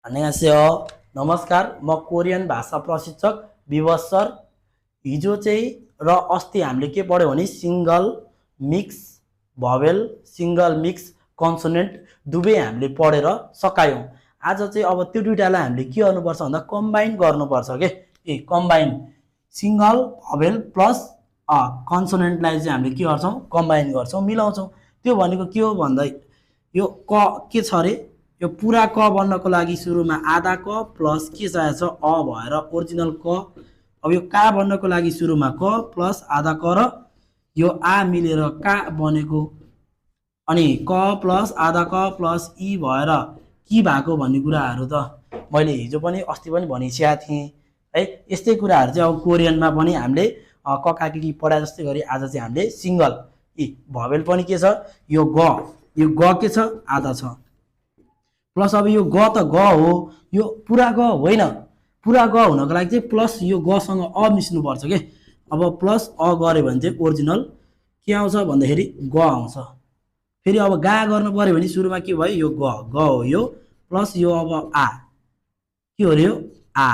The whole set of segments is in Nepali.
안녕하세요. नमस्कार म कोरियन भाषा प्रशिक्षक विवश सर। हिजो चाहिँ र अस्ति हामीले के पढ्यौँ भने single mix vowel single mix consonant दुवै हामीले पढेर सकायौँ। आज चाहिँ अब त्यो दुईटालाई हामीले के गर्नुपर्छ भन्दा कम्बाइन गर्नुपर्छ के कम्बाइन सिंगल भवेल प्लस कन्सोनेन्टलाई चाहिँ हामीले के गर्छौँ कम्बाइन गर्छौँ मिलाउँछौँ। त्यो भनेको के हो भन्दा यो क के छ अरे यो पुरा क बन्नको लागि सुरुमा आधा क प्लस के चाहिएको छ अ भएर ओरिजिनल क। अब यो का बन्नको लागि सुरुमा क प्लस आधा क र यो आ मिलेर का बनेको अनि क प्लस आधा क प्लस ई भएर कि भएको भन्ने कुराहरू त मैले हिजो पनि अस्ति पनि भनिसकेको थिएँ है। यस्तै कुराहरू चाहिँ अब कोरियनमा पनि हामीले क का कि पढाए जस्तै गरी आज चाहिँ हामीले सिंगल भवेल पनि के छ यो ग के छ आधा छ प्लस अब यो ग त ग हो यो पुरा ग होइन। पुरा ग हुनको लागि चाहिँ प्लस यो गसँग अ मिस्नुपर्छ के। अब प्लस अ गऱ्यो भने चाहिँ ओरिजिनल के आउँछ भन्दाखेरि ग आउँछ। फेरि अब गा गर्नु पर्यो भने सुरुमा के भयो यो ग हो यो प्लस यो अब आ के हो यो आ।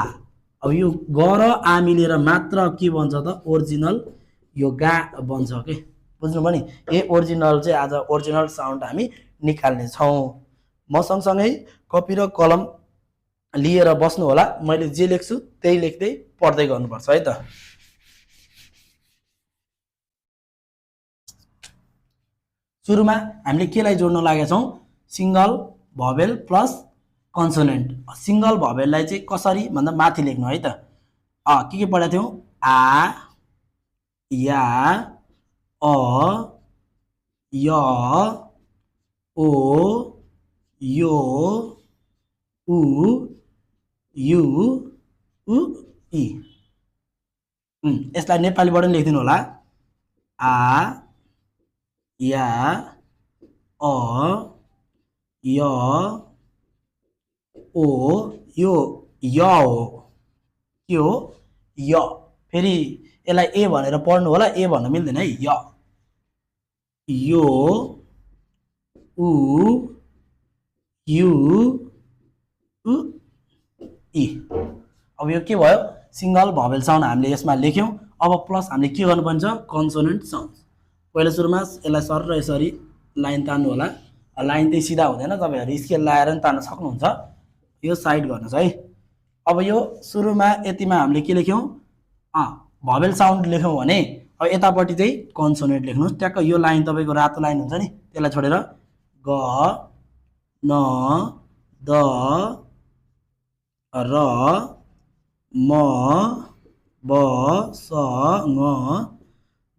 अब यो ग र आ मिलेर मात्र के बन्छ त ओरिजिनल यो गा बन्छ के। बुझ्नु पनि ए ओरिजिनल चाहिँ आज ओरिजिनल साउन्ड हामी निकाल्ने छौँ। म सँगसँगै कपी र कलम लिएर बस्नु होला। मैले जे लेख्छु त्यही लेख्दै पढ्दै गर्नुपर्छ है त। सुरुमा हामीले केलाई जोड्न लागेका छौँ सिंगल भवेल प्लस कन्सोनेन्ट। सिंगल भवेललाई चाहिँ कसरी भन्दा माथि लेख्नु है त। के पढाएको थियौँ आ या अ य ओ यो उ यु उ इ। यसलाई नेपालीबाट पनि लेखिदिनु होला आ या अ य ओ यो य हो के हो य। फेरि यसलाई ए भनेर पढ्नु होला ए भन्न मिल्दैन है य यो उ यु उ इ। अब यो के भयो सिंगल भवेल साउन्ड हामीले यसमा लेख्यौँ। अब प्लस हामीले के गर्नुपर्छ कन्सोनेन्ट साउन्ड। पहिला सुरुमा यसलाई सर र यसरी लाइन तान्नु होला। लाइन चाहिँ सिधा हुँदैन तपाईँहरू स्केल लगाएर पनि तान्न सक्नुहुन्छ। यो साइड गर्नुहोस् है। अब यो सुरुमा यतिमा हामीले के लेख्यौँ भवेल साउन्ड लेख्यौँ भने अब यतापट्टि चाहिँ कन्सोनेन्ट लेख्नुहोस्। ट्याक्क यो लाइन तपाईँको रातो लाइन हुन्छ नि त्यसलाई छोडेर ग न द र म ब स ङ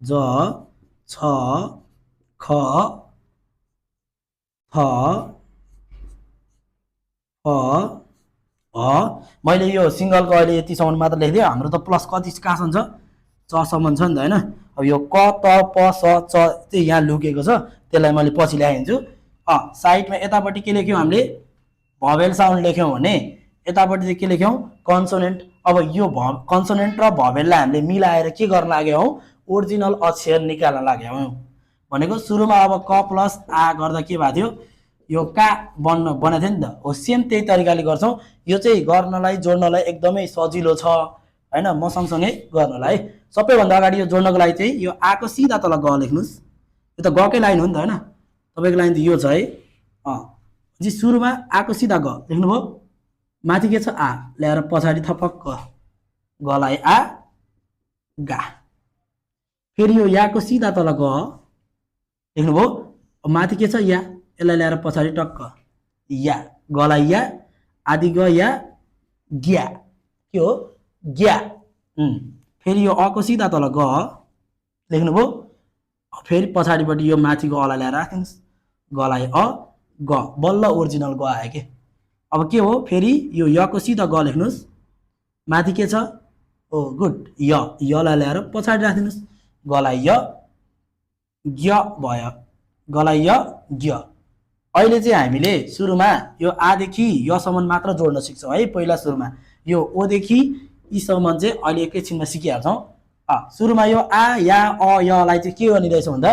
ज छ ख थ फ मैले यो सिङ्गलको अहिले यतिसम्म मात्र लेखिदिएँ। हाम्रो त प्लस कति कहाँसम्म छ चसम्म छ नि त होइन। अब यो क त प स च चाहिँ यहाँ लुकेको छ त्यसलाई मैले पछि ल्याइदिन्छु। साइडमा यतापट्टि के लेख्यौँ हामीले भवेल साउन्ड लेख्यौँ भने यतापट्टि चाहिँ के लेख्यौँ कन्सोनेन्ट। अब यो कन्सोनेन्ट र भवेललाई हामीले मिलाएर के गर्न लाग्यौँ हौ ओरिजिनल अक्षर निकाल्न लाग्यौँ हौ भनेको। सुरुमा अब क प्लस आ गर्दा के भएको थियो यो का बनेको थियो नि त हो। सेम त्यही तरिकाले गर्छौँ। यो चाहिँ गर्नलाई जोड्नलाई एकदमै सजिलो छ होइन। म सँगसँगै गर्नलाई सबैभन्दा अगाडि यो जोड्नको लागि चाहिँ यो आको सिधा तल ग लेख्नुहोस्। यो त गकै लाइन हो नि त होइन। तपाईँको लाइन त यो छ है। सुरुमा आको सिधा ग लेख्नुभयो माथि के छ आ ल्याएर पछाडि थपक्क गलाई आ गा। फेरि यो याको सिधा तल ग लेख्नुभयो माथि के छ या यसलाई ल्याएर पछाडि टक्क या गलाई या आदि ग या ग्या के हो ग्या। फेरि यो अको सिधा तल ग लेख्नुभयो फेरि पछाडिपट्टि यो माथिको अलाई ल्याएर राख्नुहोस् गलाई अ ग बल्ल ओरिजिनल ग आयो के। अब के हो फेरि यो यको सिधा ग लेख्नुहोस् माथि के छ गुड यलाई ल्याएर पछाडि राखिदिनुहोस् गलाई य ग्य भयो गलाई य ग्य। अहिले चाहिँ हामीले सुरुमा यो आदेखि यसम्म मात्र जोड्न सिक्छौँ है। पहिला सुरुमा यो ओदेखि यीसम्म चाहिँ अहिले एकैछिनमा सिकिहाल्छौँ। सुरुमा यो आ या अ यलाई चाहिँ के गर्ने रहेछ भन्दा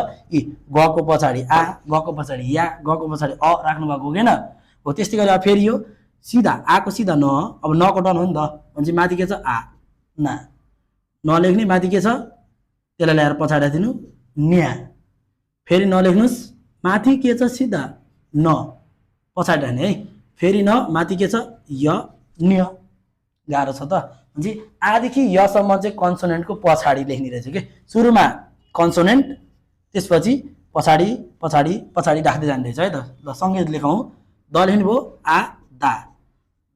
गको पछाडि आ गको पछाडि या गको पछाडि अ राख्नु भएको हुँदैन हो। त्यस्तै गरी फेरि यो सिधा आको सिधा न, अब नको डन हो नि त भनेपछि माथि के छ आ ना, नलेख्ने माथि के छ त्यसलाई ल्याएर पछाडि दिनु न्या, फेरि नलेख्नुस् माथि के छ सिधा न पछाडि राख्ने है, फेरि न माथि के छ य न्य, गाह्रो छ त भनेपछि आदेखि यसम्म चाहिँ कन्सोनेन्टको पछाडि लेख्ने रहेछ कि सुरुमा कन्सोनेन्ट त्यसपछि पछाडि पछाडि पछाडि राख्दै जाने रहेछ है त। ल सँगै लेखौँ, द लेख्नुभयो आ दा,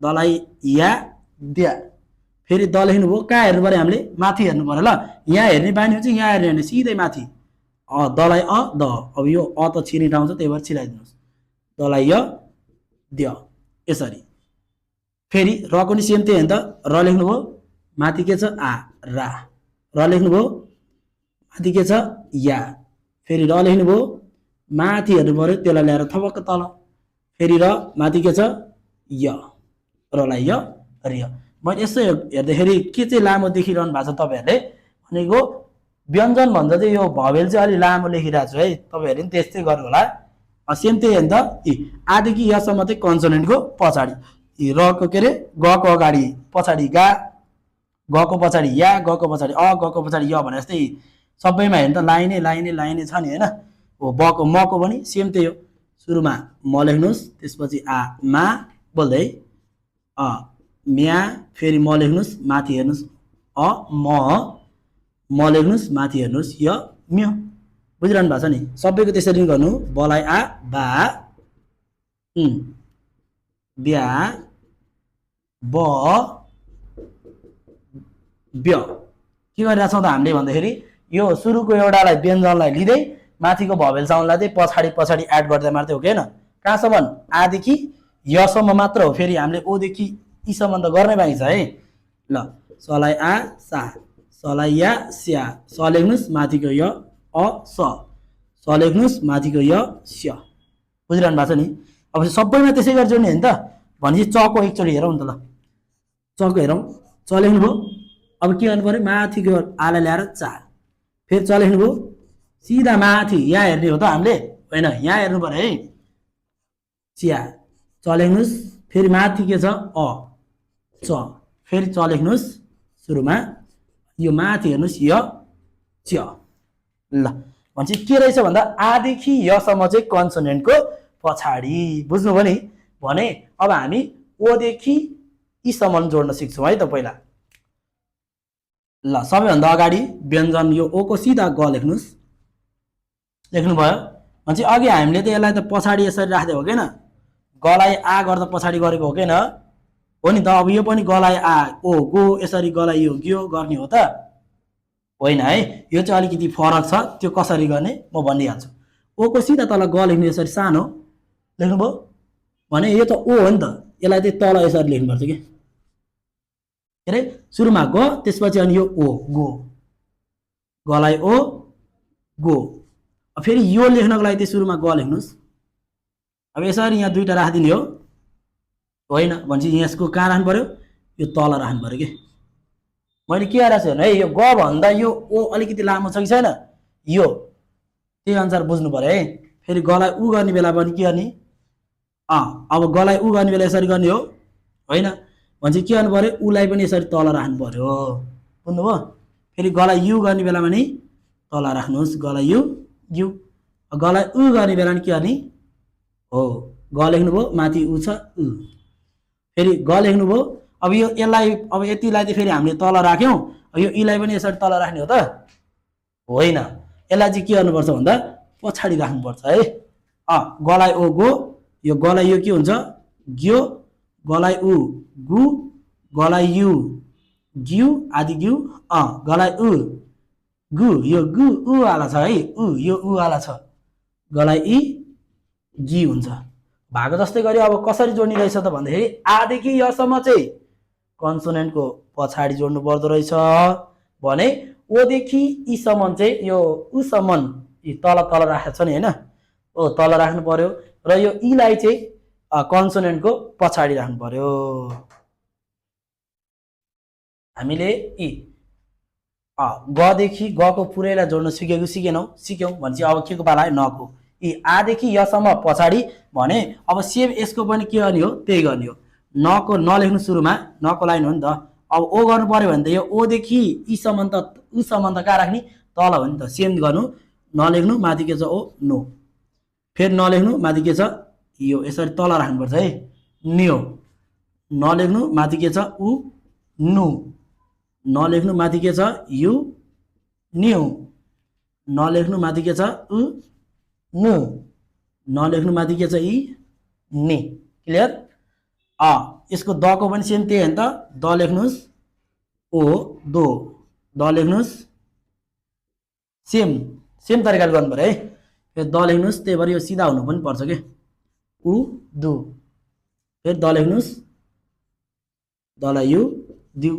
दलाई या द्या, फेरि द लेख्नुभयो कहाँ हेर्नु पऱ्यो हामीले माथि हेर्नु पऱ्यो ल, यहाँ हेर्ने बानी हुन्छ यहाँ हेर्ने भने सिधै माथि दलाई अ द, अब यो अ त छिर्ने ठाउँ छ त्यही भएर छिराइदिनुहोस्, दलाई य द्य यसरी, फेरि रको नि सेम त्यही हो नि त, र लेख्नुभयो माथि के छ आ रा, र लेख्नुभयो माथि के छ या, फेरि र लेख्नुभयो माथि हेर्नु पऱ्यो त्यसलाई ल्याएर थपक्क तल, फेरि र माथि के छ य, रलाई य रिय। मैले यसो हेर्दाखेरि के चाहिँ लामो देखिरहनु भएको छ तपाईँहरूले भनेको व्यञ्जन भन्दा चाहिँ यो भवेल चाहिँ अलिक लामो लेखिरहेको छु है, तपाईँहरूले पनि त्यस्तै गर्नु होला, सेम त्यही हो नि त। आदेखि यसम्म चाहिँ कन्सोनेन्टको पछाडि, रको के अरे गको अगाडि पछाडि गा, गको पछाडि या, गको पछाडि अ, गको पछाडि य भने जस्तै सबैमा हेर्नु त लाइनै लाइनै लाइनै छ नि होइन। हो बको मको पनि सेम त्यही हो, सुरुमा म लेख्नुहोस् त्यसपछि आ मा बोल्दै अ म्या, फेरि म लेख्नुहोस् माथि हेर्नुहोस् अ म लेख्नुहोस् माथि हेर्नुहोस् य म्य, बुझिरहनु भएको छ नि। सबैको त्यसरी गर्नु, बलाई आ बा, ब्या ब ब्य, के गरिरहेछौँ त हामीले भन्दाखेरि यो सुरुको एउटालाई व्यञ्जनलाई लिँदै माथिको भवेल साउन्डलाई चाहिँ पछाडि पछाडि एड गर्दै मात्रै हो कि होइन, कहाँसम्म आदेखि यसम्म मात्र हो, फेरि हामीले ओदेखि यीसम्म त गर्नै बाँकी छ है। ल सलाई आ सा, सलाई या स्या, स लेख्नुहोस् माथिको य अ स लेख्नुहोस् माथिको य स्य, बुझिरहनु भएको छ नि। अब सबैमा त्यसै गरी जोड्ने हो नि त, भनेपछि चको एकचोटि हेरौँ नि त, ल चको हेरौँ, च लेख्नुभयो अब के गर्नु पऱ्यो माथिको आलाई ल्याएर चा, फेरि च लेख्नुभयो सिधा माथि यहाँ हेर्ने हो त हामीले होइन, यहाँ हेर्नु पऱ्यो है, चिया च लेख्नुहोस्, फेरि माथि के छ अ च, फेरि च लेख्नुहोस् सुरुमा, यो माथि हेर्नुहोस् य च। ल भनेपछि के रहेछ भन्दा आदेखि यसम्म चाहिँ कन्सोनेन्टको पछाडि, बुझ्नुभयो नि। भने अब हामी ओदेखि यीसम्म जोड्न सिक्छौँ है त पहिला। ल सबैभन्दा अगाडि व्यञ्जन यो ओको सिधा ग लेख्नुहोस्, लेख्नुभयो भनेपछि अघि हामीले त यसलाई त पछाडि यसरी राख्दै हो कि गलाई आ गर्दा पछाडि गरेको हो कि हो नि त। अब यो पनि गलाई आ ओ गो यसरी गलाई यो ग्यो गर्ने हो त होइन है, यो चाहिँ अलिकति फरक छ, त्यो कसरी गर्ने म भनिहाल्छु। ओको सिधा तल ग लेख्नु यसरी सानो लेख्नुभयो भने यो त ओ हो नि त, यसलाई चाहिँ तल यसरी लेख्नुपर्छ कि, के अरे सुरुमा ग त्यसपछि अनि यो ओ गो, गलाई ओ गो, फेरि यो लेख्नको लागि चाहिँ सुरुमा ग लेख्नुहोस्, अब यसरी यहाँ दुईवटा राखिदिने हो होइन, भनेपछि यसको कहाँ राख्नु पऱ्यो यो तल राख्नु पऱ्यो कि। मैले के गरेको छु भने है यो ग भन्दा यो ओ अलिकति लामो छ कि छैन यो त्यही अनुसार बुझ्नु पऱ्यो है। फेरि गलाई उ गर्ने बेला पनि के गर्ने अब गलाई उ गर्ने बेला यसरी गर्ने हो होइन, भनेपछि के गर्नु पऱ्यो उलाई पनि यसरी तल राख्नु पऱ्यो, बुझ्नुभयो। फेरि गलाई यु गर्ने बेलामा नि तल राख्नुहोस्, गलाई यु यु, गलाई उ गर्ने बेला नि के गर्ने हो ग लेख्नुभयो माथि उ छ उ, फेरि ग लेख्नुभयो अब यो यसलाई अब यतिलाई चाहिँ फेरि हामीले तल राख्यौँ, यो इलाई पनि यसरी तल राख्ने हो त होइन, यसलाई चाहिँ के गर्नुपर्छ भन्दा पछाडि राख्नुपर्छ है। गलाई ओ गो, यो गलाई यो के हुन्छ ग्यो, गलाई उ गु, गलाई यु ग्यु आदि ग्यु, गलाई उ गु, यो गु उ वाला छ है, उ यो उ वाला छ, गलाई इ जी हुन्छ। भएको जस्तै गरी अब कसरी जोड्ने रहेछ त भन्दाखेरि आदेखि यसम्म चाहिँ कन्सोनेन्टको पछाडि जोड्नु पर्दो रहेछ भने ओदेखि यीसम्म चाहिँ यो उसम्म तल तल राखेको छ नि होइन, ओ तल राख्नु पर्यो र यो इलाई चाहिँ कन्सोनेन्टको पछाडि राख्नु पर्यो। हामीले इ गदेखि गको पुरैलाई जोड्न सिकेनौँ भनेपछि अब के को पाला नको, यी आदेखि यसम्म पछाडि भने अब सेम यसको पनि के गर्ने हो त्यही गर्ने हो, नको नलेख्नु सुरुमा नको लाइन हो नि त। अब ओ गर्नु पर्यो भने त यो ओ देखि ई सम्म त उ सम्म त कहाँ राख्ने तल हो नि त। सेम गर्नु नलेख्नु माथि के छ ओ नो, फेरि नलेख्नु माथि के छ यो, यसरी तल राख्नुपर्छ है न्यो। नलेख्नु माथि के छ उ नु, नलेख्नु माथि के छ यु न्यु, नलेख्नु माथि के छ उ नु, नलेख्नु माथि के छ इ नि। क्लियर? यसको दको पनि सेम त्यही हो नि त। द लेख्नुहोस् ओ दो, द लेख्नुहोस् सेम सेम तरिकाले गर्नु पर्यो है। फेरि द लेख्नुहोस्, त्यही भएर यो सिधा हुनु पनि पर्छ के उ दु। फेरि द लेख्नुहोस् दलाई यु दिउ,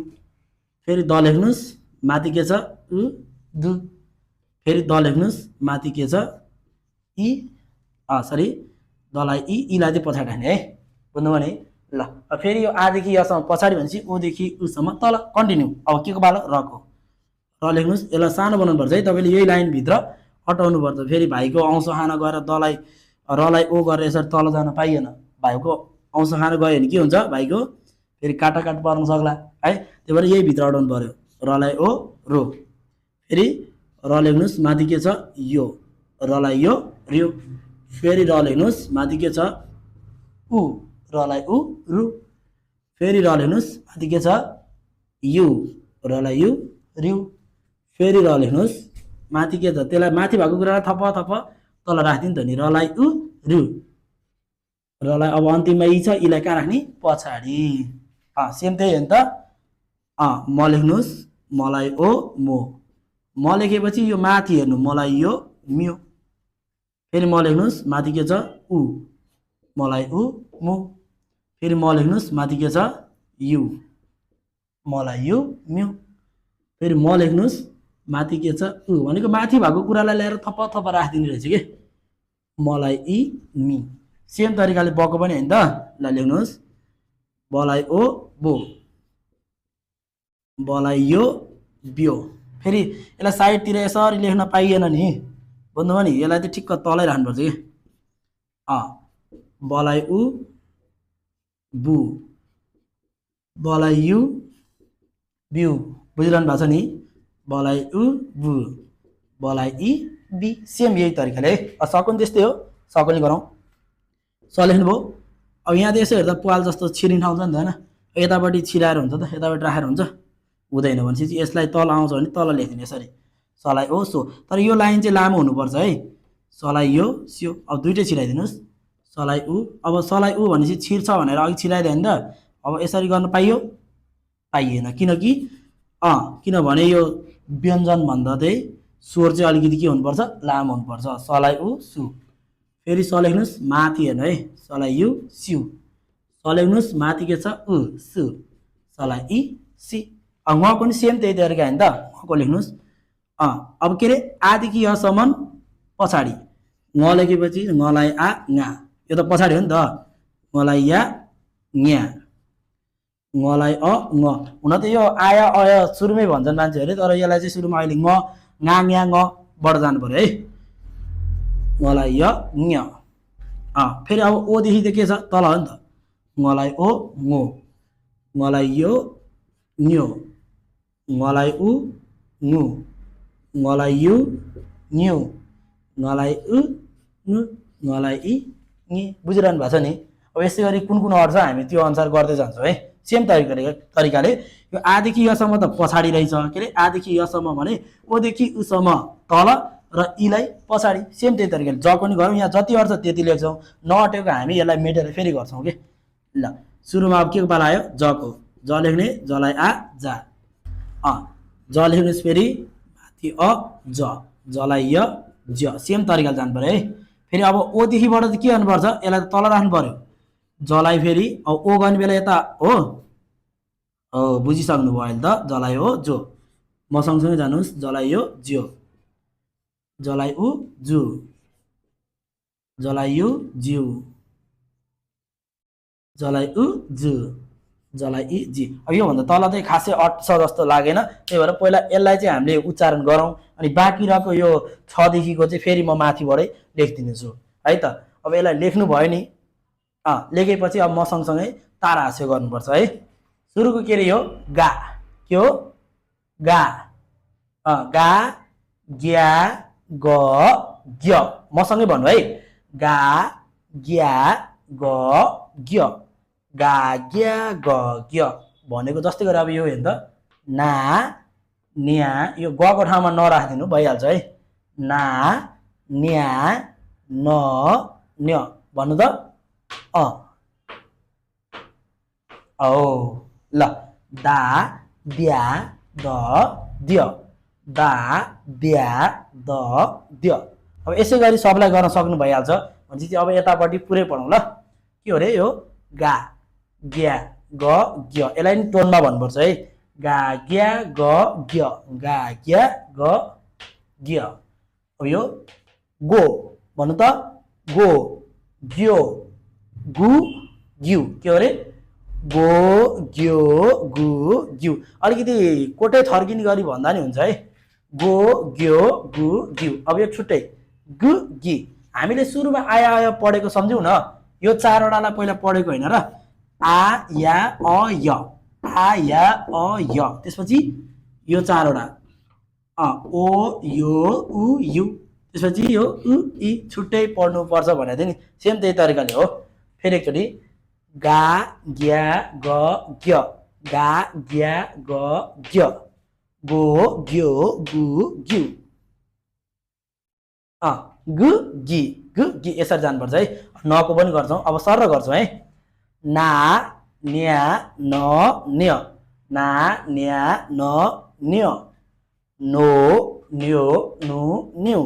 फेरि द लेख्नुहोस् माथि के छ उ दु, फेरि द लेख्नुहोस् माथि के छ इ सरी दलाई इ इलाई चाहिँ पछाडि राख्ने है। बुझ्नुभयो नि? ल फेरि यो आदेखि यसम्म पछाडि भनेपछि ओदेखि उसम्म तल कन्टिन्यू। अब के को पालो रको, र लेख्नुहोस्। यसलाई सानो बनाउनु पर्छ है तपाईँले, यही लाइनभित्र अटाउनु पर्छ। फेरि भाइको अंश खान गएर दलाई रलाई ओ गरेर यसरी तल जान पाइएन। भाइको अंश खान गयो भने के हुन्छ भाइको फेरि काटाकाट पर्न सक्ला है। त्यही भएर यही भित्र अटाउनु पर्यो, रलाई ओ रो। फेरि र लेख्नुहोस् माथि के छ यो, रलाई यो रियो। फेरि र लेख्नुहोस् माथि के छ उ, रलाई उ रु। फेरि र लेख्नुहोस् माथि के छ यु, रलाई यु रिउ। फेरि र लेख्नुहोस् माथि के छ, त्यसलाई माथि भएको कुरालाई थप थप तल राख्दिनु त नि, रलाई उ रु। रलाई अब अन्तिममा इ छ, इलाई कहाँ राख्ने पछाडि। सेम त्यही हो नि त। म लेख्नुहोस् मलाई ओ मो, म लेखेपछि यो माथि हेर्नु मलाई यो म्यु। फेरि म लेख्नुहोस् माथि के छ उ, मलाई उ मु। फेरि म लेख्नुहोस् माथि के छ यु, मलाई यु म्यु। फेरि म लेख्नुहोस् माथि के छ उ, भनेको माथि भएको कुरालाई ल्याएर थप थप राखिदिने रहेछ कि मलाई इ मि। सेम तरिकाले बको पनि होइन त। ल लेख्नुहोस् बलाई ओ बो, बलाई यो बियो। फेरि यसलाई साइडतिर यसरी लेख्न पाइएन नि, बुझ्नुभयो नि? यसलाई चाहिँ ठिक्क तलै राख्नुपर्छ कि बलाई उ बु, बलाई यु बिउ। बुझिरहनु भएको छ नि? बलाई उ बु, बलाई इ बी। सेम यही तरिकाले है। सकुन त्यस्तै हो, सकुन गरौँ। स लेख्नुभयो। अब यहाँ त यसो हेर्दा पाल जस्तो छिरिन आउँछ नि त होइन, यतापट्टि छिराएर हुन्छ त, यतापट्टि राखेर हुन्छ हुँदैन भनेपछि यसलाई तल आउँछ भने तल लेखिदिने यसरी सलाई ओ सो। तर यो लाइन चाहिँ लामो हुनुपर्छ है, सलाई यो स्यो। अब दुइटै छिराइदिनुहोस् सलाई उ। अब सलाई उ भनेपछि छिर्छ भनेर अघि छिराइदियो नि त। अब यसरी गर्न पाइयो पाइएन, किनकि किनभने यो व्यञ्जन भन्दा चाहिँ स्वर चाहिँ अलिकति के हुनुपर्छ लामो हुनुपर्छ। सलाई उ सु। फेरि स लेख्नुहोस् माथि हेर्नु है, सलाई यु स्यु। स लेख्नुहोस् माथि के छ उ सु, सलाई इ सी। उहाँको पनि सेम त्यही तरिका होइन त। उहाँको लेख्नुहोस् अब के अरे आदेखि यसम्म पछाडि न लेखेपछि ngलाई आ ङा, यो त पछाडि हो नि त। ngलाई या ङ्या, ngलाई अ ङ। हुन त यो आया अय सुरुमै भन्छन् मान्छेहरूले, तर यसलाई चाहिँ सुरुमा अहिले ङ ङा ङ्या ङ बढ जानु पर्यो है। ngलाई य ङ। फेरि अब ओदेखि त के छ तल हो नि त। ngलाई ओ ङो, ngलाई यो न्यो, ngलाई उ ङु, ngलाई यु न्यु, ngलाई उ ङु, ngलाई इ ङि। बुझिरहनु भएको छ नि? अब यसै गरी कुन कुन अर्थमा हामी त्यो अनुसार गर्दै जान्छौँ है। सेम तरिकाले यो आदेखि यसम्म त पछाडि रहेछ, के अरे आदेखि यसम्म भने ओदेखि उसम्म तल र इलाई पछाडि। सेम त्यही तरिकाले ज पनि गरौँ, यहाँ जति अर्थ त्यति लेख्छौँ, नअटेको हामी यसलाई मेटेर फेरि गर्छौँ कि। ल सुरुमा अब के को पाला आयो जको, ज लेख्ने जलाई आ जा। ज लेख्नुहोस् फेरि माथि अ ज, जलाई य ज। सेम तरिकाले जानु पर्यो है। फेरि अब ओदेखिबाट चाहिँ के गर्नुपर्छ, यसलाई तल राख्नु पर्यो जलाई। फेरि अब ओ गर्ने बेला यता हो बुझिसक्नु भयो अहिले त। जलाई हो जो, म सँगसँगै जानुहोस् जलाई यो ज्यो, जलाई उ जु, जलाई यु ज्यू, जलाई उ जु, जलाई इ जी। अब योभन्दा तल चाहिँ खासै अट्छ जस्तो लागेन, त्यही भएर पहिला यसलाई चाहिँ हामीले उच्चारण गरौँ, अनि बाँकी रहेको यो 6 देखिको चाहिँ फेरि म माथिबाटै लेखिदिनेछु है त। अब यसलाई लेख्नु भयो नि, लेखेपछि अब म सँगसँगै तारा हाँस्य गर्नुपर्छ है। सुरुको के रे यो गा, के हो गा, गा ग्या ग ग्य, मसँगै भन्नु है, गा ग्या ग ग्य, गा ग्या ग ग्य भनेको जस्तै गरे अब यो हेर्नु त ना न्या, यो गको ठाउँमा नराखिदिनु भइहाल्छ है, ना न्या न न्य भन्नु त औ ल दा द्या द द्य, दा द्या द द्य। अब यसै गरी सबलाई गर्न सक्नु भइहाल्छ भनेपछि अब यतापट्टि पुरै पढौँ ल। के हो रे यो गा ग्या ग ग्य, यसलाई नि टोनमा भन्नुपर्छ है, गा ग्या ग ग्य, गा ग्या ग ग्य। अब यो गो भन्नु त गो ग्यो गु ग्यु, के हो रे गो ग्यो गु ग्यु। अलिकति कोटै थर्किने गरी भन्दा नि हुन्छ है, गो ग्यो गु ग्यु। अब यो छुट्टै गु गी, हामीले सुरुमा आया आया पढेको सम्झ्यौ न, यो चारवटालाई पहिला पढेको होइन र, आ या अ य, आ या अ य, त्यसपछि यो चारवटा ओ यो उ यु, त्यसपछि यो उ इ छुट्टै पढ्नु पर्छ भनेको थिएँ नि, सेम त्यही तरिकाले हो। फेरि एकचोटि गा ग्या ग ग्य, गा ग्या ग ग्य, गो ग्यो गु ग्यु, गु गी गु गी, यसरी जानुपर्छ है। नको पनि गर्छौँ, अब सर गर्छौँ है, ना न्या न न्य, ना न्या न न्य, नो न्यो नु न्यु,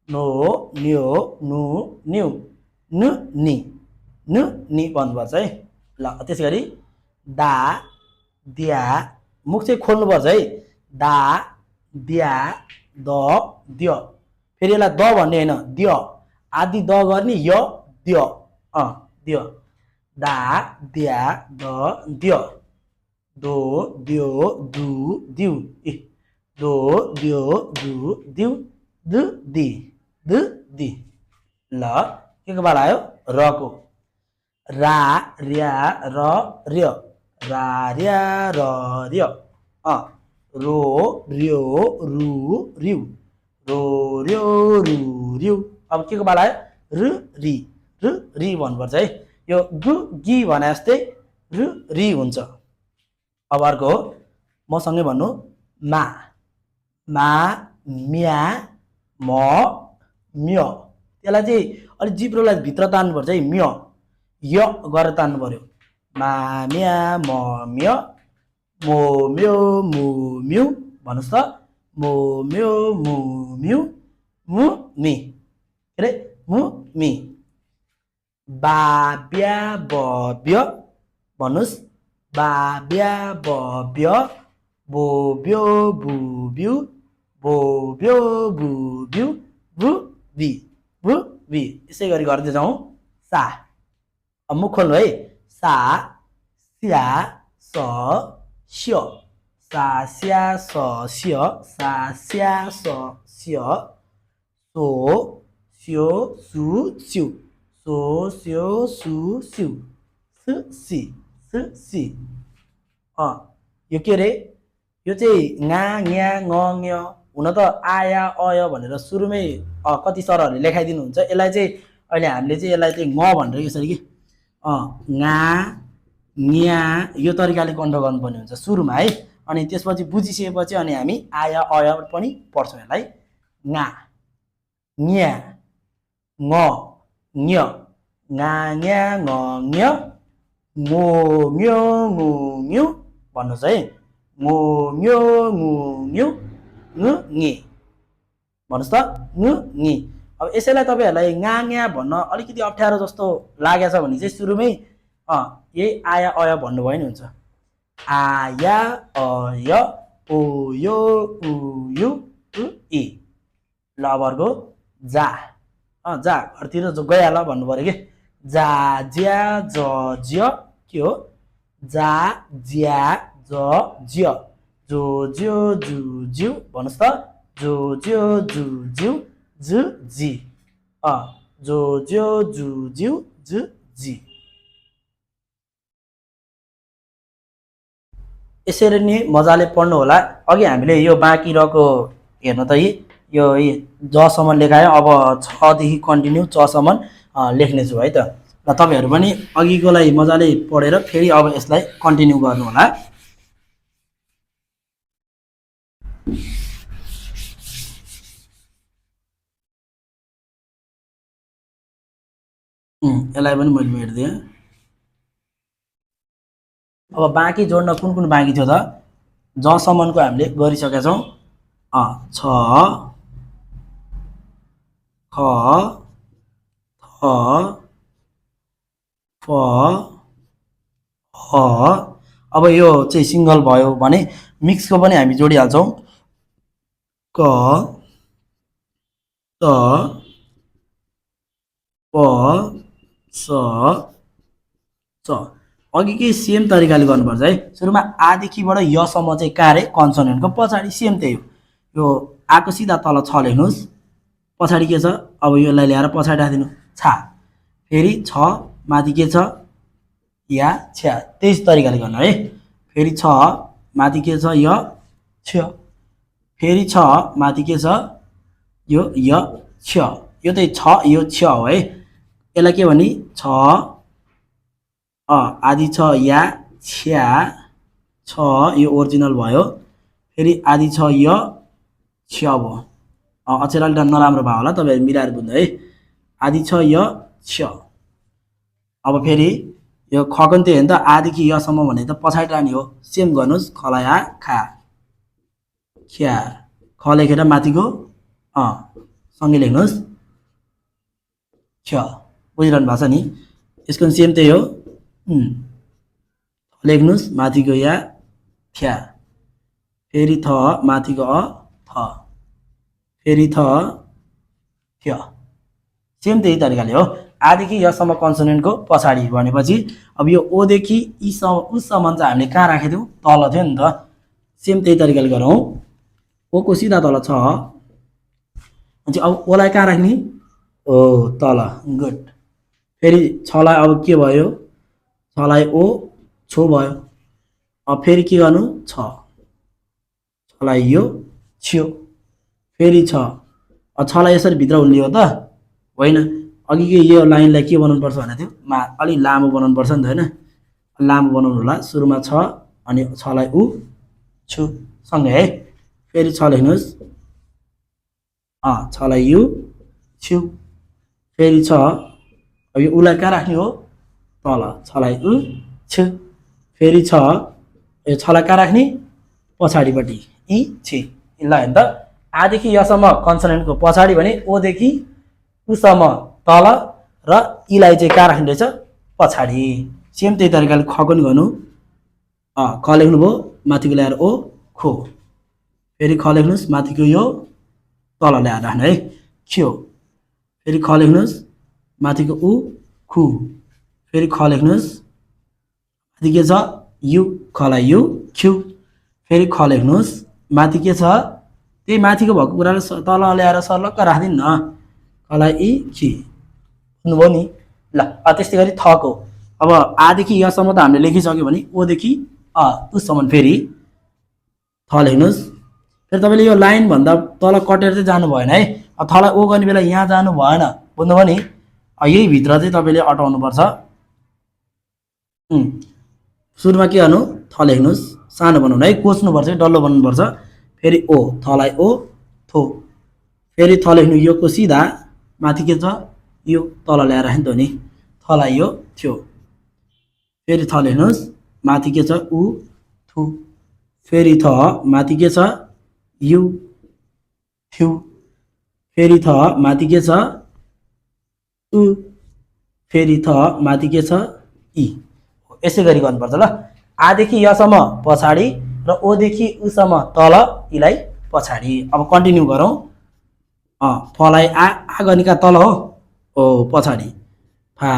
नो न्यो नु न्यु, नु नि भन्नुपर्छ है। ल त्यसै गरी दा द्या, मुख चाहिँ खोल्नुपर्छ है, दा द्या द द्य, फेरि यसलाई द भन्ने होइन द्य, आदि द गर्ने य द्य, द्य, दा द्या द द्य, दो द्यो दु द्यु, दो द्यो दु द्यु, दु दि दु दि। ल के को बाला आयो रको, रा र्या र र्य, रा र्या र र्य, रो र्यो रु र्यु, रो र्यो रु र्यु। अब के को बाला आयो रु रि भन्नुपर्छ है, यो गु गी भने जस्तै रु रि हुन्छ। अब अर्को मसँगै भन्नु मा, मा म्या म म्य, त्यसलाई चाहिँ अलिक जिब्रोलाई भित्र तान्नुपर्छ है, म्य य गरेर तान्नु पर्यो, मा म्या म म्य, मो म्यो मु म्यु भन्नुहोस् त, मो म्यो मु म्यु, मु मि, के अरे मु मि, बा ब्या ब ब्य भन्नुहोस्, बा ब्या ब ब्य, बो ब्यो बु ब्यु, बो ब्यो बु ब्यु, बु बि, यसै गरी गर्दै जाउँ। सा, अब मुख खोल्नु है, सा स्या स स्य, सा स्या स स्य, सा स्या स स्य, सो स्यो सु स्यु, सो स्यो सु स्यु, सि सि। यो के रे, यो चाहिँ ङा ङ्या ङ ङ्य, हुन त आया अय भनेर सुरुमै कति सरहरूले लेखाइदिनुहुन्छ, यसलाई चाहिँ अहिले हामीले चाहिँ यसलाई चाहिँ ङ भनेर यसरी कि ङा न्या यो तरिकाले कन्ट्रोल गर्नुपर्ने हुन्छ सुरुमा है, अनि त्यसपछि बुझिसकेपछि अनि हामी आया अय पनि पढ्छौँ यसलाई, ङा न्या ङ न्य, ङा न्या ङ न्य, मो म्यो ङु म्यु भन्नुहोस् है, मो म्यो ङु म्यु, ङु ङि भन्नुहोस् त, ङु ङि। अब यसैलाई तपाईँहरूलाई ङा ङ्या भन्न अलिकति अप्ठ्यारो जस्तो लागेछ भने चाहिँ सुरुमै यही आया अय भन्नुभयो नि हुन्छ, आया अय ओ यो उ यु उ इ। ल अब अर्को जा, जा घरतिर जो गइहाल भन्नु पऱ्यो कि, जा ज्या ज ज्य, के हो जा ज्या ज ज्य, जो ज्यो जु ज्यु भन्नुहोस् त, जो ज्यो जु ज्यु जु जी, जो ज्यो जु ज्यु जु जी। यसरी नै मजाले पढ्नु होला। अघि हामीले यो बाँकी रहेको हेर्नु त यो जसम्म लेखायो, अब छदेखि कन्टिन्यू चसम्म लेख्नेछु है त। र तपाईँहरू पनि अघिकोलाई मजाले पढेर फेरि अब यसलाई कन्टिन्यू गर्नु होला। यसलाई पनि मैले मेटिदिएँ। अब बाँकी जोड्न कुन कुन बाँकी थियो त? जसम्मको हामीले गरिसकेका छौँ। छ, ख, थ, फ, ह। अब यो चाहिँ सिङ्गल भयो भने मिक्सको पनि हामी जोडिहाल्छौँ। क, त, प, स, च। अघिकै सेम तरिकाले गर्नुपर्छ है। सुरुमा आदेखिबाट यसम्म चाहिँ कहाँ रे? कन्सोनेन्टको पछाडि। सेम त्यही हो। यो आको सिधा तल छ लेख्नुहोस्। पछाडि के छ? अब यसलाई ल्याएर पछाडि राखिदिनु, छा। फेरि छ माथि के छ? या छ्या। त्यही तरिकाले गर्नु है। फेरि छ माथि के छ? य छ। फेरि छ माथि के छ? यो य छ। यो चाहिँ छ, यो छ हो है। यसलाई के भने? छ आदि छ या छ्या छ, यो ओरिजिनल भयो। फेरि आदि छ य छ भयो। अक्षर अलिक नराम्रो भयो होला, तपाईँहरू मिलाएर बुझ्नु है। आदि छ य छ। अब फेरि यो खकन त्यही हो नि त, आदेखि यसम्म भने त पछाडि राख्ने हो। सेम गर्नुहोस्। खलाई आ खा, ख्या। ख लेखेर माथिको सँगै लेख्नुहोस्, छ। बुझिरहनु भएको छ नि? यसको सेम त्यही हो। लेख्नुहोस् माथिको या थ्या। फेरि थ माथिको थ। फेरि थ थ्य। सेम त्यही तरिकाले हो। आदेखि यसम्म कन्सोनेन्टको पछाडि भनेपछि अब यो ओदेखि ईसम्म उससम्म चाहिँ हामीले कहाँ राखेको थियौँ? तल थियो नि त। सेम त्यही तरिकाले गरौँ। ओको सिधा तल छ। अब ओलाई कहाँ राख्ने? तल। गुड। फेरि छलाई अब के भयो? छलाई ओ छो भयो। अब फेरि के गर्नु? छ। छलाई यो छ्यो। फेरि छ। छलाई यसरी भित्र उल्लियो त होइन? अघिकै यो लाइनलाई के बनाउनुपर्छ भनेको थियो? अलिक लामो बनाउनुपर्छ नि त होइन? लामो बनाउनु होला। सुरुमा छ अनि छलाई उ छु सँगै है। फेरि छ लेख्नुहोस्। छलाई यु छु। फेरि छ। अब यो उलाई कहाँ राख्ने हो? तल। छलाई उ छु। फेरि छ। यो छलाई कहाँ राख्ने? पछाडिपट्टि। इ छि। ल हेर्नु त, आदेखि यसम्म कन्सोनेन्टको पछाडि भने ओदेखि उसम्म तल र इलाई चाहिँ कहाँ राख्ने रहेछ? पछाडि। सेम त्यही तरिकाले ख पनि गर्नु। ख लेख्नुभयो, माथिको ल्याएर ओ खो। फेरि ख लेख्नुहोस्, माथिको यो तल ल्याएर राख्नु है, ख्यो। फेरि ख लेख्नुहोस्, माथिको उ खु। फेरि ख लेख्नुहोस्, माथि के छ? यु। खलाई यु ख्यु। फेरि ख लेख्नुहोस्, माथि के छ? त्यही माथिको भएको कुरालाई तल ल्याएर सर्लक्क राखिदिनु न। खलाई इ खि। बुझ्नुभयो नि? ल त्यस्तै गरी थको अब आदेखि यसम्म त हामीले लेखिसक्यो भने ओदेखि उससम्म फेरि थ लेख्नुहोस्। फेरि तपाईँले यो लाइनभन्दा तल कटेर चाहिँ जानु भएन है। थलाई ओ गर्ने बेला यहाँ जानु भएन। बुझ्नुभयो नि? यही भित्र चाहिँ तपाईँले अटाउनुपर्छ। सुरुमा के गर्नु? थ लेख्नुहोस्। सानो बनाउनु है, कोच्नुपर्छ, डल्लो बनाउनुपर्छ। फेरि ओ, थलाई ओ थो। फेरि थ लेख्नु, योको सिधा माथि के छ? यो तल ल्याएर राख्नु त नि, थलाई यो थियो। फेरि थ लेख्नुहोस्, माथि के छ? उ थु। फेरि थ माथि के छ? यु थ्यु। फेरि थ माथि के छ? उ। फेरि थ माथि के छ? इ। यसै गरी गर्नुपर्छ ल। आदेखि यसम्म पछाडि र ओदेखि उसम्म तल, इलाई पछाडि। अब कन्टिन्यू गरौँ। फलाई आ गनिका तल हो, पछाडि। फा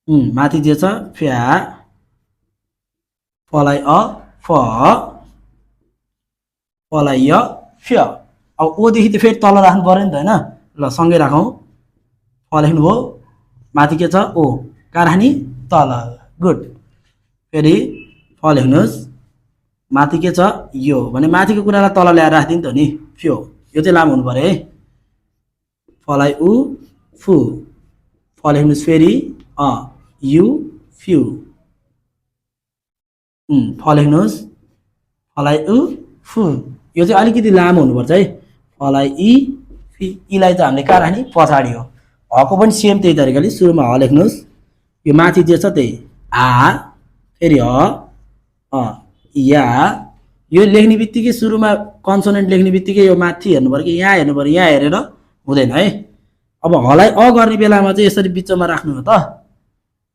माथि जे छ? फ्या। फलाई फ। फलाई य फ्य। अब ओदेखि त फेरि तल राख्नु पऱ्यो नि त होइन? ल सँगै राखौँ। फ लेख्नुभयो, माथि के छ? ओ। कहाँ राख्ने? तल। गुड। फेरि फ लेख्नुहोस् माथि के छ यो भने माथिको कुरालाई तल ल्याएर राख्दिनु त नि फ्यो यो चाहिँ लामो हुनु पर्यो है फलाई उ फु फ लेख्नुहोस् फेरि यु फ्यु फ लेख्नुहोस् फलाई उ फु यो चाहिँ अलिकति लामो हुनुपर्छ है फलाई इ फि इलाई चाहिँ हामीले कहाँ राख्ने पछाडि हो हको पनि सेम त्यही तरिकाले सुरुमा ह लेख्नुहोस् यो माथि जे छ त्यही आ फेरि ह या यो लेख्ने बित्तिकै सुरुमा कन्सोनेन्ट लेख्ने बित्तिकै यो माथि हेर्नु पर्यो कि यहाँ हेर्नु पर्यो यहाँ हेरेर हुँदैन है अब हलाई अ गर्ने बेलामा चाहिँ यसरी बिचमा राख्नु हो त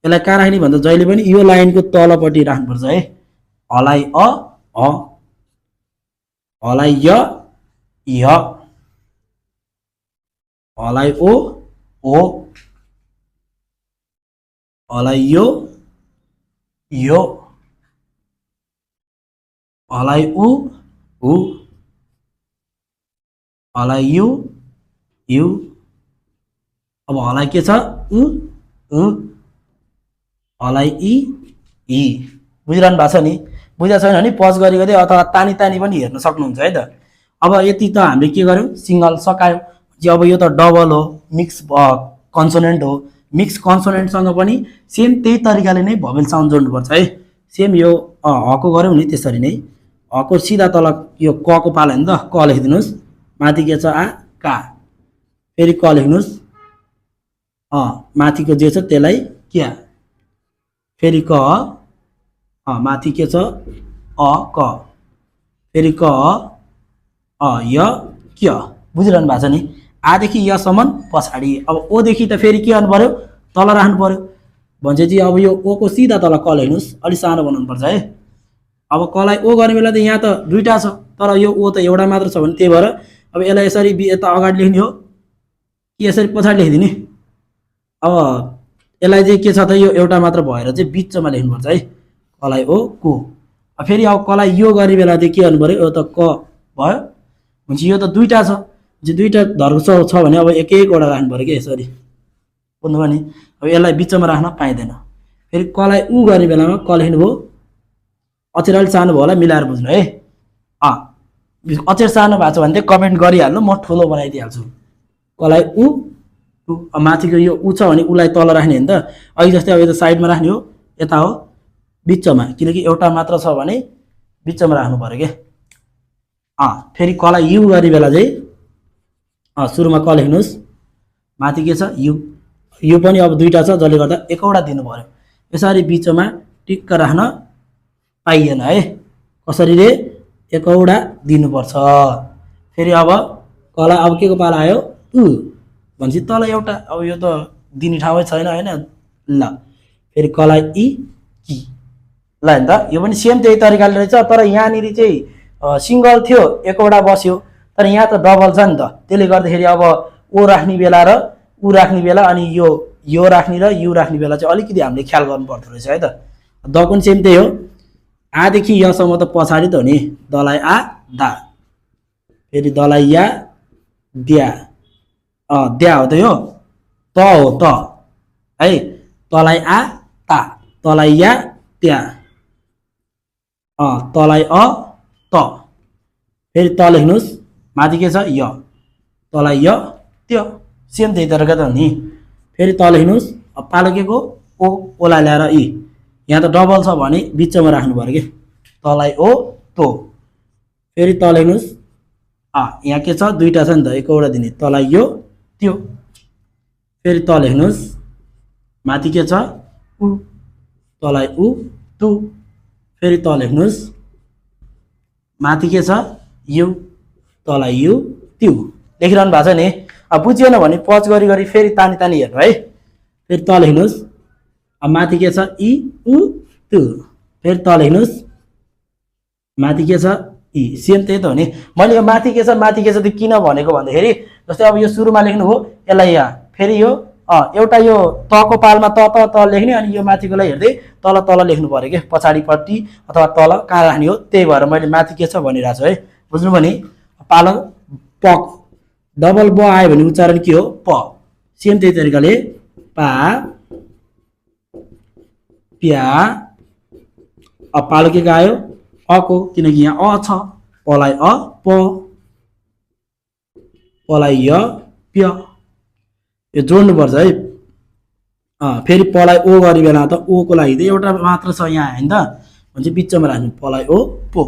यसलाई कहाँ राख्ने भन्दा जहिले पनि यो लाइनको तलपट्टि राख्नुपर्छ है हलाई अ हलाई य हलाई ओ हलाई यो हलाई उ हलाई यु अब हलाई के छ उ हलाई इ बुझिरहनु भएको छ नि बुझेको छैन भने पज गरी गरी अथवा तानी तानी पनि हेर्न सक्नुहुन्छ है त अब यति त हामीले के गर्यौँ सिङ्गल सकायौँ अब यो त डबल हो मिक्स कन्सोनेन्ट हो मिक्स कन्सोनेन्टसँग पनि सेम त्यही तरिकाले नै भवेल साउन्ड जोड्नुपर्छ है सेम यो हको गऱ्यौँ नि त्यसरी नै हको सिधा तल यो कको पालो होइन त क लेखिदिनुहोस् माथि के छ आ का फेरि क लेख्नुहोस् माथिको जे छ त्यसलाई क्या फेरि क माथि के छ क फेरि क य क्य बुझिरहनु भएको छ नि आदेखि यसम्म पछाडि अब ओदेखि त फेरि के गर्नु पर्यो तल राख्नु पर्यो भनेपछि अब यो ओको सिधा तल क लेख्नुहोस् अलिक सानो बनाउनु पर्छ है अब कलाई ओ गर्ने बेला त यहाँ त दुईवटा छ तर यो ओ त एउटा मात्र छ भने त्यही भएर अब यसलाई यसरी यता अगाडि लेख्ने हो कि यसरी पछाडि लेखिदिने अब यसलाई चाहिँ के छ त यो एउटा मात्र भएर चाहिँ बिचमा लेख्नुपर्छ है कलाई ओ को फेरि अब कलाई यो गर्ने बेला चाहिँ के गर्नु पर्यो यो त क भयो भनेपछि यो त दुईवटा छ दुईवटा धर्को छ भने अब एक एकवटा राख्नु पर्यो कि यसरी बुझ्नुभयो नि अब यसलाई बिचमा राख्न पाइँदैन फेरि कलाई उ गर्ने बेलामा क लेख्नुभयो अक्षर अलिक सानो भयो होला मिलाएर बुझ्नु है अक्षर सानो भएको छ भने चाहिँ कमेन्ट गरिहाल्नु म ठुलो बनाइदिइहाल्छु कलाई उ माथिको यो उ छ भने उसलाई तल राख्ने होइन त अहिले जस्तै अब यो साइडमा राख्ने हो यता हो बिचमा किनकि एउटा मात्र छ भने बिचमा राख्नु पर्यो कि फेरि कलाई यु गर्ने बेला चाहिँ सुरुमा क लेख्नुहोस् माथि के छ यु पनि अब दुईवटा छ जसले गर्दा एकवटा दिनु पर्यो यसरी बिचमा टिक्क राख्न पाइएन है कसरी रे एकवटा दिनुपर्छ फेरि अब कला अब के को पाला आयो उ भनेपछि तल एउटा अब यो त दिने ठाउँै छैन होइन ल फेरि कला इ कि ल होइन त यो पनि सेम त्यही तरिकाले रहेछ तर यहाँनिर चाहिँ सिङ्गल थियो एकवटा बस्यो तर यहाँ त डबल छ नि त त्यसले गर्दाखेरि अब ओ राख्ने बेला र उ राख्ने बेला अनि यो राख्ने र यु राख्ने बेला चाहिँ अलिकति हामीले ख्याल गर्नु पर्दो रहेछ है त द पनि सेम त्यही हो आदेखि यसम्म त पछाडि त हो नि दलाई आ दा फेरि दलाई या द्या द्या हो त यो त हो त है तलाई आ ता तलाई या त्या तलाई त फेरि त लेख्नुहोस् माथि के छ य तलाई य त्यो सेम त्यही तरिका त हो नि फेरि त लेख्नुहोस् पालो के को ओलाई ल्याएर इ यहाँ त डबल छ भने बिचमा राख्नु पर्यो कि तलाई ओ तो फेरि त लेख्नुहोस् यहाँ के छ दुईवटा छ नि त एकवटा दिने तलाई यो त्यो फेरि त लेख्नुहोस् माथि के छ उ तलाई उ तु फेरि त लेख्नुहोस् माथि के छ यु तलाई यु त्यो लेखिरहनु भएको छ नि अब बुझिएन भने पज गरी गरी फेरि तानी तानी हेर्नु है फेरि त लेख्नुहोस् माथि के छ इ उ तु फेरि त लेख्नुहोस् माथि के छ इ सेम त्यही त हो नि मैले यो माथि के छ त किन भनेको भन्दाखेरि जस्तै अब यो सुरुमा लेख्नु हो यसलाई यहाँ फेरि यो एउटा यो तको पालमा त लेख्ने अनि यो माथिकोलाई हेर्दै तल तल लेख्नु पर्यो कि पछाडिपट्टि अथवा तल कहाँ राख्ने हो त्यही भएर मैले माथि के छ भनिरहेको छु है बुझ्नुभयो नि पाल प डबल ब आयो भने उच्चारण के हो प सेम त्यही तरिकाले पा प्या अब पालो के आयो अको किनकि यहाँ अ छ पलाई अ प पलाई य प्य यो जोड्नुपर्छ है फेरि पलाई ओ गरे बेला त ओ को लागि त एउटा मात्र छ यहाँ हैन त भने बिचमा राख्नु पलाई ओ पो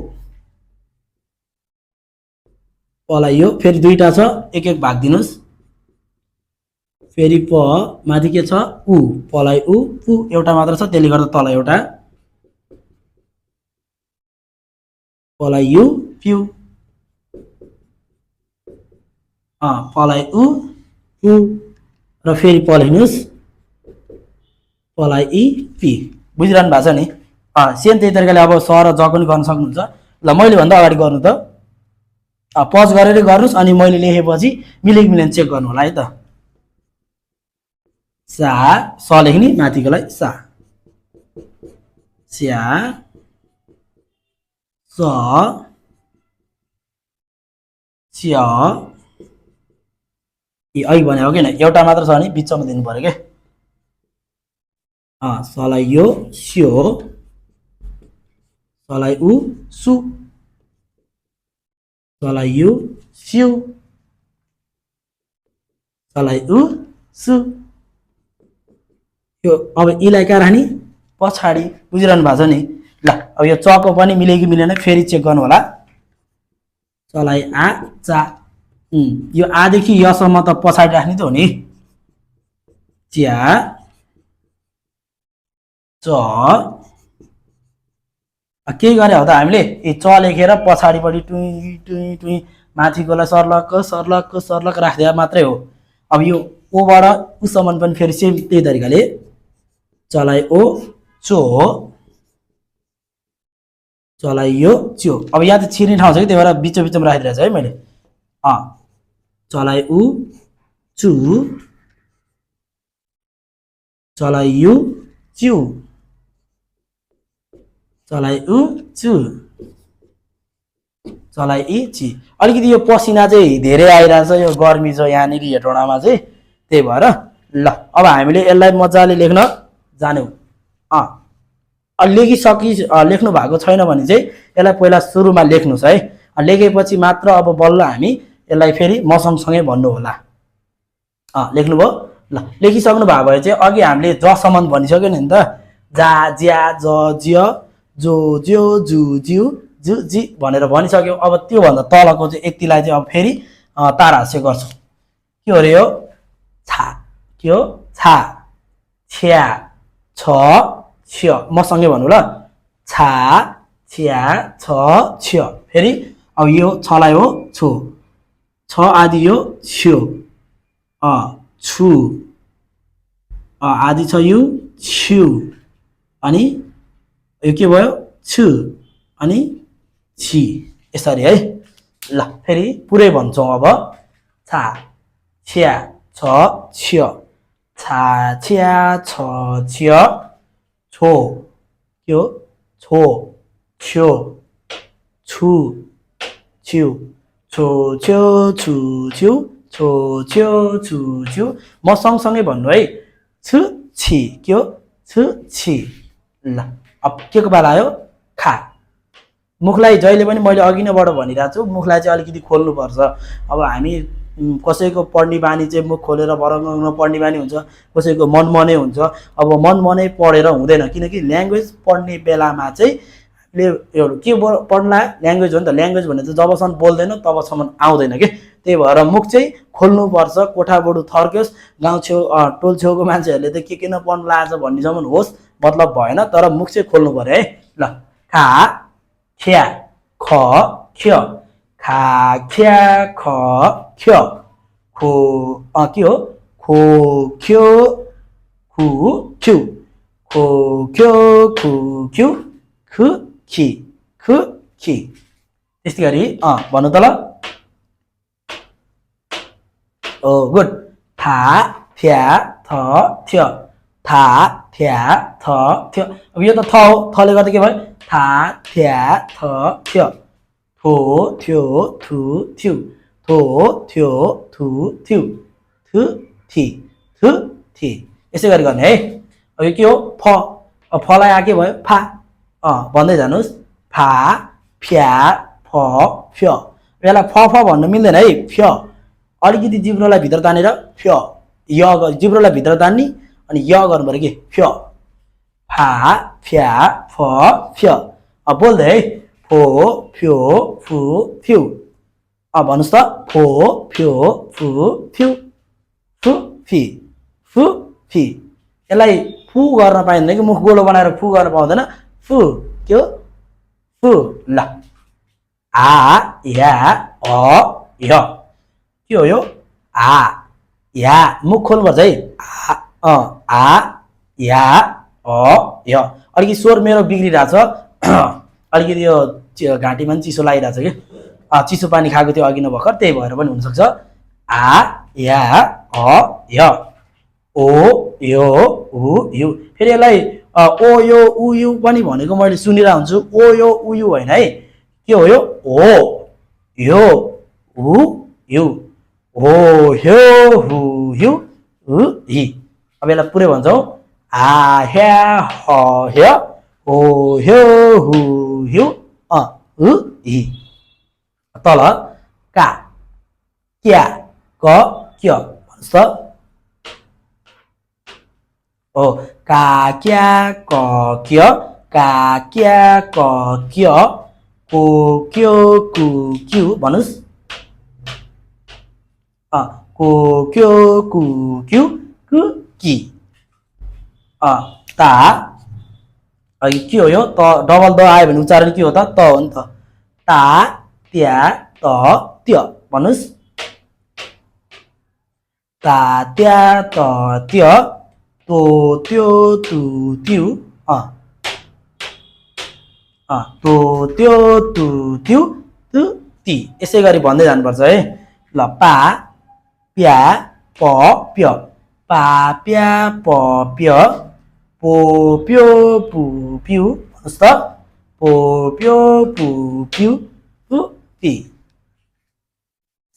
पलाई यो फेरि दुईटा छ एक एक भाग दिनुस् फेरि प माथि के छ उ पलाई उ पु एउटा मात्र छ त्यसले गर्दा तल एउटा पलाई यु प्यु पलाई उ पु र फेरि प लेख्नुस् पलाई इ पी बुझिरहनु भएको छ नि सेम त्यही तरिकाले अब स र ज पनि गर्न सक्नुहुन्छ ल मैले भन्दा अगाडि गर्नु त पज गरेर गर्नुस् अनि मैले लेखेपछि मिलेको मिलेन चेक गर्नु होला है त सा स लेख्ने माथिकोलाई सा स्या स स्य अघि भनेको किन एउटा मात्र छ भने बिचमा दिनु पर्यो के सलाई यो स्यो सलाई उ सु सलाई यु स्यु सलाई उ सु यो अब इलाई कहाँ राख्ने पछाडि बुझिरहनु भएको छ नि ल अब यो चको पनि मिल्यो कि मिलेन फेरि चेक गर्नु होला सलाई आ चा यो आदेखि यसम्म त पछाडि राख्ने त हो नि च्या च के गरे हो त हामीले च लेखेर पछाडिपट्टि टुई टुई टुई माथिकोलाई सर्लक्क सर्लक्क सर्लक्क राख्दिया मात्रै हो अब यो ओबाट उसम्म पनि फेरि सेम त्यही तरिकाले चलाई ओ चो चलाई यो च्यो अब यहाँ त छिर्ने ठाउँ छ कि त्यही भएर बिच बिचमा राखिदिरहेको छु है मैले चलाई उ चु चलाई यु च्यु चलाई उ चु चलाई इ ची अलिकति यो पसिना चाहिँ धेरै आइरहेछ यो गर्मी छ यहाँनिर हेटौँडामा चाहिँ त्यही भएर ल अब हामीले यसलाई मजाले लेख्न जान्यौँ लेख्नु भएको छैन भने चाहिँ यसलाई पहिला सुरुमा लेख्नुस् है लेखेपछि मात्र अब बल्ल हामी यसलाई फेरि मसँगसँगै भन्नु होला लेख्नुभयो ल लेखिसक्नु भएको भए चाहिँ अघि हामीले जसम्म भनिसक्यो नि त जा ज्या ज ज्य जो ज्यो जु ज्यू जु जी भनेर भनिसक्यौँ अब त्योभन्दा तलको चाहिँ यतिलाई चाहिँ अब फेरि तारहास्य गर्छौँ के हो रे यो छा के हो छा छ्या छ छ्य मसँगै भन्नु ल छा छ्या छ छ्य फेरि अब यो छलाई हो छु छ आदि यो छ्यो छु आदि छ यो छु अनि यो के भयो छु अनि छि यसरी है ल फेरि पुरै भन्छौँ अब छा छ्या छ छ्य छा छ्या छ छ्य छो के हो छो छ्यो छु छ्यु छो छ्यो छु छ्यु छो छ्यो छु छ्यु म सँगसँगै भन्नु है छु छि के हो छु छि ल अब के को पाला आयो खा मुखलाई जहिले पनि मैले अघि नैबाट भनिरहेको छु मुखलाई चाहिँ अलिकति खोल्नुपर्छ अब हामी कसैको पढ्ने बानी चाहिँ मुख खोलेर भरङ्ग पढ्ने बानी हुन्छ कसैको मनमनै हुन्छ अब मनमनै पढेर हुँदैन किनकि ल्याङ्ग्वेज पढ्ने बेलामा चाहिँ हामीले के पढ्ला ल्याङ्ग्वेज हो नि त ल्याङ्ग्वेज भने चाहिँ जबसम्म बोल्दैन तबसम्म आउँदैन कि त्यही भएर मुख चाहिँ खोल्नुपर्छ कोठा बडु थर्क्योस् गाउँ छेउ टोल छेउको मान्छेहरूले त के नपढ्नु लाज भन्नेसम्म होस् मतलब भएन तर मुख चाहिँ खोल्नु पर्यो है ल खा ख्या ख ख्य खा ख्या ख ख्य खो के हो खो ख्यो खु ख्यु खो ख्यो खु ख्यु खु खि खु खि त्यस्तै गरी भन्नु त ल ओ गुड था थ्या थ थ्य था थ्या थ थ्य अब यो त थ हो थले गर्दा के भयो था थ्या थ थ्य थो थ्यो थु थ्यु थो थ्यो थु थ्यु थु थि थु थि यसै गरी गर्ने है अब यो के हो फ अब फलाई आ के भयो फा भन्दै जानुहोस् फा फ्या फ फ्य यसलाई फ फ भन्न मिल्दैन है फ्य अलिकति जिब्रोलाई भित्र तानेर फ्य य जिब्रोलाई भित्र तान्ने अनि य गर्नु पर्यो के फ्य फा फ्या फ फ्य बोल्दै है फो फ्यो फु फ्यु भन्नुहोस् त फो फ्यो फु फ्यु फु फी फु फी यसलाई फु गर्न पाइँदैन कि मुख गोलो बनाएर फु गर्न पाउँदैन फु के हो फु ल आ या अ य के हो यो आ या मुख खोल्नुपर्छ है आ या अ य अलिकति स्वर मेरो बिग्रिरहेछ अलिकति यो घाँटीमा पनि चिसो लागिरहेछ कि चिसो पानी खाएको थियो अघि नै भर्खर त्यही भएर पनि हुनसक्छ आ या अ य ओ यो उ यु फेरि यसलाई ओ यो उ यु पनि भनेको मैले सुनिरहेको हुन्छु ओ यो उ यु होइन है के हो यो ओ यो उ यु ओ ह्यो हु यु उ हि अब यसलाई पुरै भन्छौँ आ ह्या ह ह्य ओ ह्यो हु ह्यु उ हि तल का क्या क क्य भन्नुहोस् त का क्या क क्य का क्या क क्य को क्यो कु क्यु भन्नुहोस् को क्यो कु क्यु कु कि ता के हो यो त डबल द आयो भने उच्चारण के हो त हो नि त ता त्या त त्य भन्नुहोस् ता त्या त त्य तो त्यो तु त्यु तो त्यो तु त्यु तु ती यसै गरी भन्दै जानुपर्छ है ल पा प्या प प्य पा प्या प प्य पो प्यो पु प्यु भन्नुहोस् त पो प्यो पु प्यु पु पी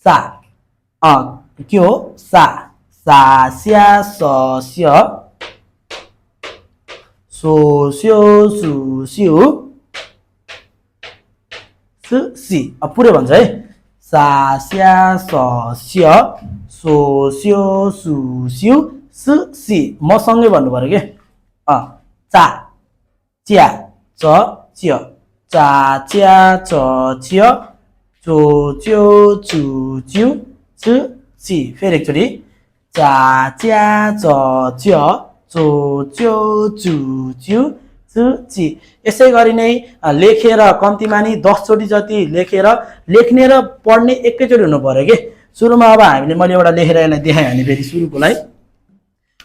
सा के हो सा सा स्या स स्य सो स्यो सु स्यु सु सी पुरै भन्छ है सा स्या स स्य सो स्यो सु स्यु सु सी मसँगै भन्नु पर्यो के चा च्या च च्य चा च्या च च्य चो च्यो चु च्यु चु ची फेरि एकचोटि चा च्या च च्य चो च्यो चु च्यु चु ची यसै गरी नै लेखेर कम्तीमा नि 10 चोटि जति लेखेर लेख्ने र पढ्ने एकैचोटि हुनु पर्यो के सुरुमा अब हामीले मैले एउटा लेखेर यसलाई देखाएँ भने फेरि सुरुकोलाई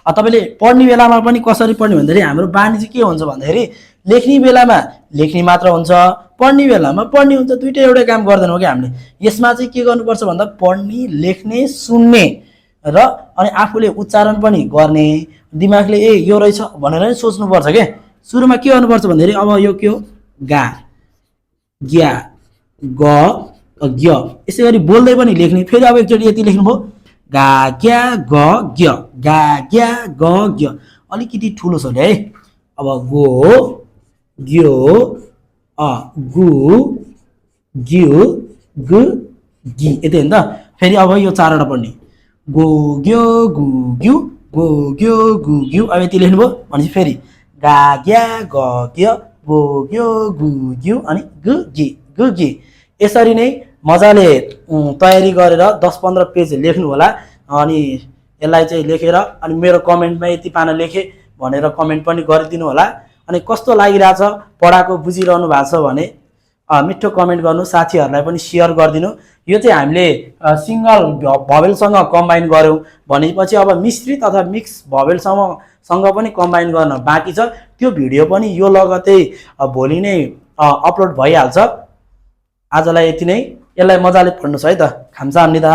तपाईले पढ्ने बेलामा पनि कसरी पढ्ने भन्दाखेरि हाम्रो बानी चाहिँ के हुन्छ भन्दाखेरि लेख्ने बेलामा लेख्ने मात्र हुन्छ पढ्ने बेलामा पढ्ने हुन्छ दुईटै एउटै काम गर्दैनौँ कि हामीले यसमा चाहिँ के गर्नुपर्छ भन्दा पढ्ने लेख्ने सुन्ने र अनि आफूले उच्चारण पनि गर्ने दिमागले ए यो रहेछ भनेर नै सोच्नुपर्छ के सुरुमा के गर्नुपर्छ भन्दाखेरि अब यो के हो गा ग्या ग ग्य यसै गरी बोल्दै पनि लेख्ने फेरि अब एकचोटि यति लेख्नुभयो गा ग्या ग ग्य गा ग्या ग ग्य अलिकति ठुलो छ है अब गो ग्यो गु ग्यु गु गि यति होइन त फेरि अब यो चारवटा पढ्ने गो ग्यो गु ग्यु गो ग्यो गु ग्यु अब यति लेख्नुभयो भनेपछि फेरि गा ग्या ग ग्य गो ग्यो गु ग्यु अनि गु गि यसरी नै मजाले तयारी गरेर 10-15 पेज लेख्नु होला अनि यसलाई चाहिँ लेखेर अनि मेरो कमेन्टमा यति पाना लेखे भनेर कमेन्ट पनि गरिदिनु होला अनि कस्तो लागिरहेछ पढाको बुझिरहनु भएको छ भने मिठो कमेन्ट गर्नु साथीहरूलाई पनि शेयर गरिदिनु यो चाहिँ हामीले सिंगल भवेलसँग कम्बाइन गर्यौं भनेपछि अब मिश्रित अथवा मिक्स भवेलसँग पनि कम्बाइन गर्न बाँकी छ त्यो भिडियो पनि यो लगतै भोलि नै अपलोड भइहाल्छ आजलाई यति नै यसलाई मजाले पढ्नुस् है त खाम्साहाम्निदा